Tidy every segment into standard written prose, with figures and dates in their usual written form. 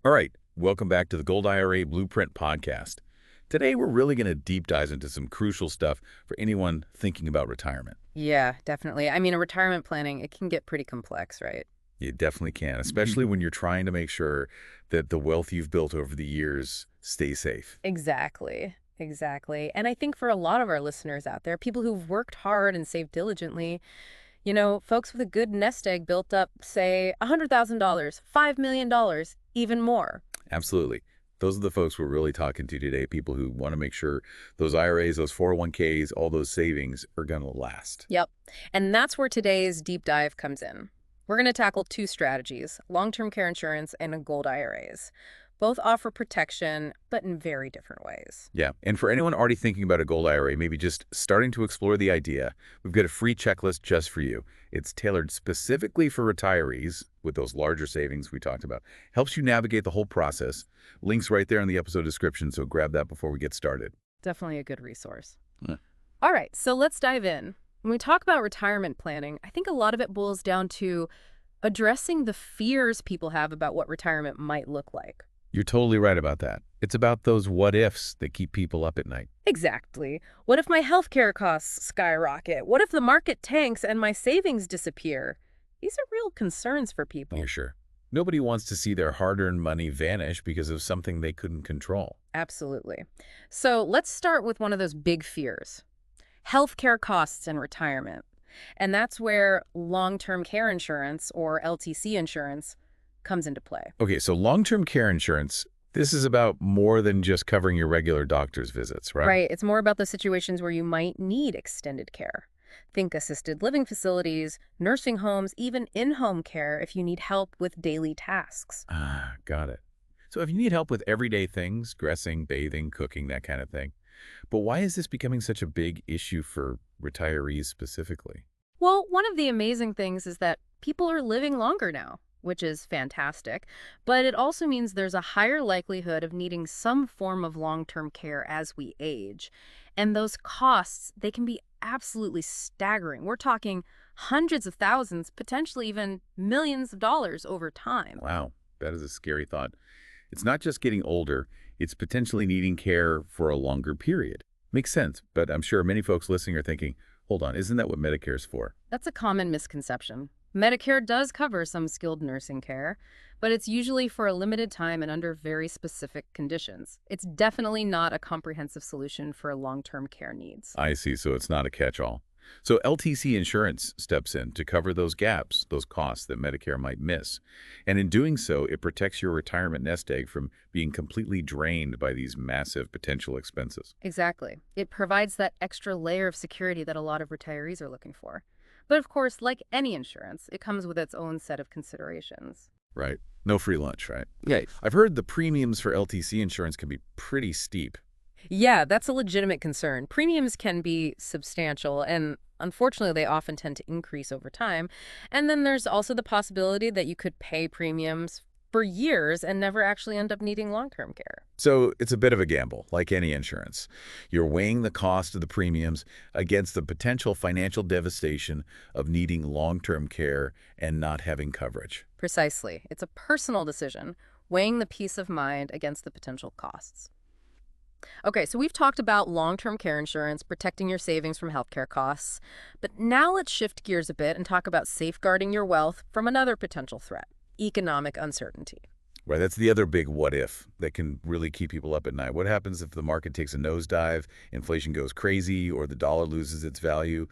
All right, welcome back to the Gold IRA Blueprint Podcast. Today, we're really going to deep dive into some crucial stuff for anyone thinking about retirement. Yeah, definitely. I mean, a retirement planning, it can get pretty complex, right? You definitely can, especially when you're trying to make sure that the wealth you've built over the years stays safe. Exactly. Exactly. And I think for a lot of our listeners out there, people who've worked hard and saved diligently, folks with a good nest egg built up, say, $100,000, $5 million, even more. Absolutely. Those are the folks we're really talking to today, people who want to make sure those IRAs, those 401ks, all those savings are going to last. Yep. And that's where today's deep dive comes in. We're going to tackle two strategies, long-term care insurance and gold IRAs. Both offer protection, but in very different ways. Yeah, and for anyone already thinking about a gold IRA, maybe just starting to explore the idea, we've got a free checklist just for you. It's tailored specifically for retirees with those larger savings we talked about. Helps you navigate the whole process. Links right there in the episode description, so grab that before we get started. Definitely a good resource. Yeah. All right, so let's dive in. When we talk about retirement planning, I think a lot of it boils down to addressing the fears people have about what retirement might look like. You're totally right about that. It's about those what-ifs that keep people up at night. Exactly. What if my healthcare costs skyrocket? What if the market tanks and my savings disappear? These are real concerns for people. You're sure. Nobody wants to see their hard-earned money vanish because of something they couldn't control. Absolutely. So let's start with one of those big fears. Healthcare costs in retirement. And that's where long-term care insurance, or LTC insurance, comes into play. Okay, so long-term care insurance, this is about more than just covering your regular doctor's visits, right? Right. It's more about the situations where you might need extended care. Think assisted living facilities, nursing homes, even in-home care if you need help with daily tasks. Ah, got it. So if you need help with everyday things, dressing, bathing, cooking, that kind of thing. But why is this becoming such a big issue for retirees specifically? Well, one of the amazing things is that people are living longer now, which is fantastic, but it also means there's a higher likelihood of needing some form of long-term care as we age. And those costs, they can be absolutely staggering. We're talking hundreds of thousands, potentially even millions of dollars over time. Wow, that is a scary thought. It's not just getting older, it's potentially needing care for a longer period. Makes sense, but I'm sure many folks listening are thinking, hold on, isn't that what Medicare's for? That's a common misconception. Medicare does cover some skilled nursing care, but it's usually for a limited time and under very specific conditions. It's definitely not a comprehensive solution for long-term care needs. I see, so it's not a catch-all. So LTC insurance steps in to cover those gaps, those costs that Medicare might miss. And in doing so, it protects your retirement nest egg from being completely drained by these massive potential expenses. Exactly. It provides that extra layer of security that a lot of retirees are looking for. But of course, like any insurance, it comes with its own set of considerations. Right. No free lunch, right? Yeah. I've heard the premiums for LTC insurance can be pretty steep. Yeah, that's a legitimate concern. Premiums can be substantial, and unfortunately, they often tend to increase over time. And then there's also the possibility that you could pay premiums for years and never actually end up needing long-term care. So it's a bit of a gamble, like any insurance. You're weighing the cost of the premiums against the potential financial devastation of needing long-term care and not having coverage. Precisely. It's a personal decision, weighing the peace of mind against the potential costs. Okay, so we've talked about long-term care insurance, protecting your savings from healthcare costs. But now let's shift gears a bit and talk about safeguarding your wealth from another potential threat, economic uncertainty. Right, that's the other big what if that can really keep people up at night. What happens if the market takes a nosedive, inflation goes crazy, or the dollar loses its value?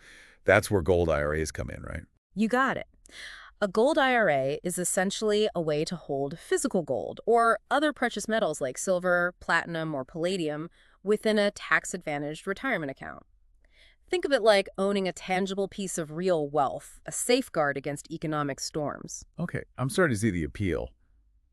That's where gold IRAs come in, right? You got it. A gold IRA is essentially a way to hold physical gold or other precious metals like silver, platinum, or palladium within a tax-advantaged retirement account. Think of it like owning a tangible piece of real wealth, a safeguard against economic storms. Okay, I'm starting to see the appeal.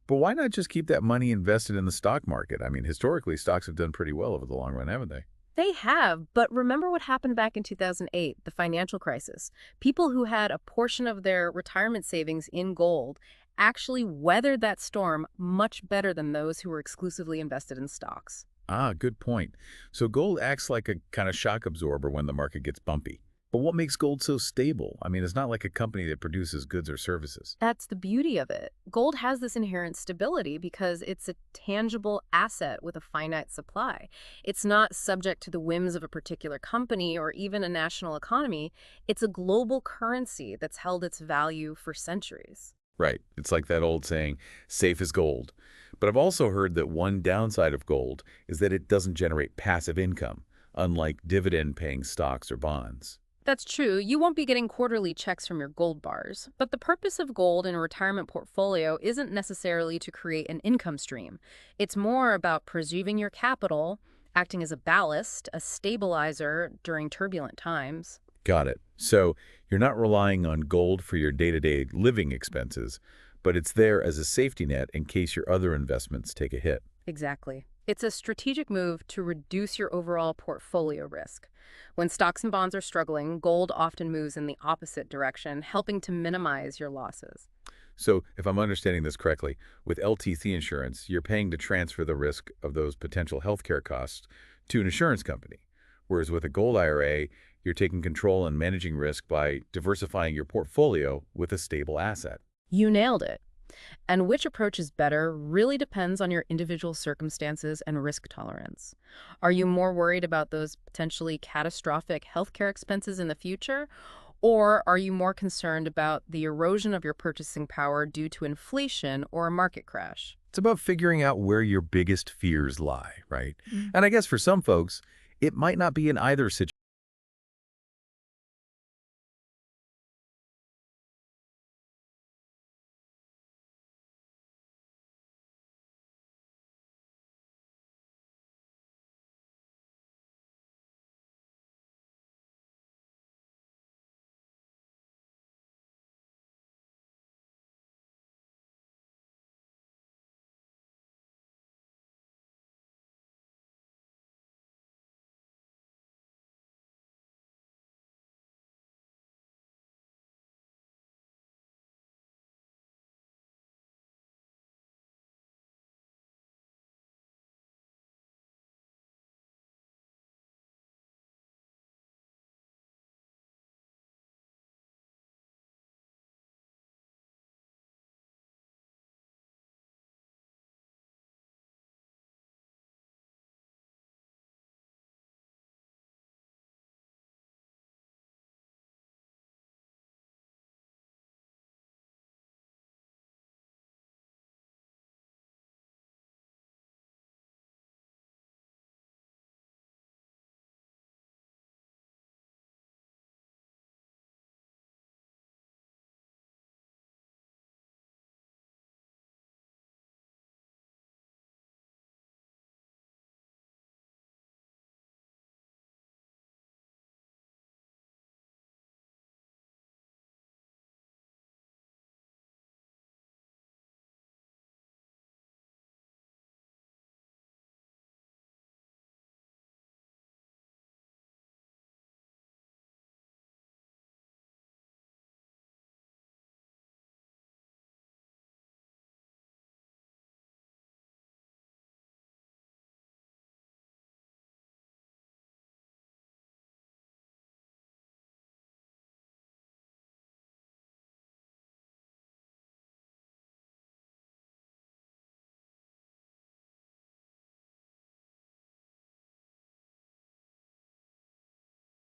But why not just keep that money invested in the stock market? I mean, historically, stocks have done pretty well over the long run, haven't they? They have, but remember what happened back in 2008, the financial crisis. People who had a portion of their retirement savings in gold actually weathered that storm much better than those who were exclusively invested in stocks. Ah, good point. So gold acts like a kind of shock absorber when the market gets bumpy. But what makes gold so stable? I mean, it's not like a company that produces goods or services. That's the beauty of it. Gold has this inherent stability because it's a tangible asset with a finite supply. It's not subject to the whims of a particular company or even a national economy. It's a global currency that's held its value for centuries. Right. It's like that old saying, safe as gold. But I've also heard that one downside of gold is that it doesn't generate passive income, unlike dividend-paying stocks or bonds. That's true. You won't be getting quarterly checks from your gold bars. But the purpose of gold in a retirement portfolio isn't necessarily to create an income stream. It's more about preserving your capital, acting as a ballast, a stabilizer during turbulent times. Got it. So you're not relying on gold for your day-to-day living expenses, but it's there as a safety net in case your other investments take a hit. Exactly. It's a strategic move to reduce your overall portfolio risk. When stocks and bonds are struggling, gold often moves in the opposite direction, helping to minimize your losses. So if I'm understanding this correctly, with LTC insurance, you're paying to transfer the risk of those potential healthcare costs to an insurance company. Whereas with a gold IRA, you're taking control and managing risk by diversifying your portfolio with a stable asset. You nailed it. And which approach is better really depends on your individual circumstances and risk tolerance. Are you more worried about those potentially catastrophic healthcare expenses in the future? Or are you more concerned about the erosion of your purchasing power due to inflation or a market crash? It's about figuring out where your biggest fears lie, right? And I guess for some folks, it might not be in either situation.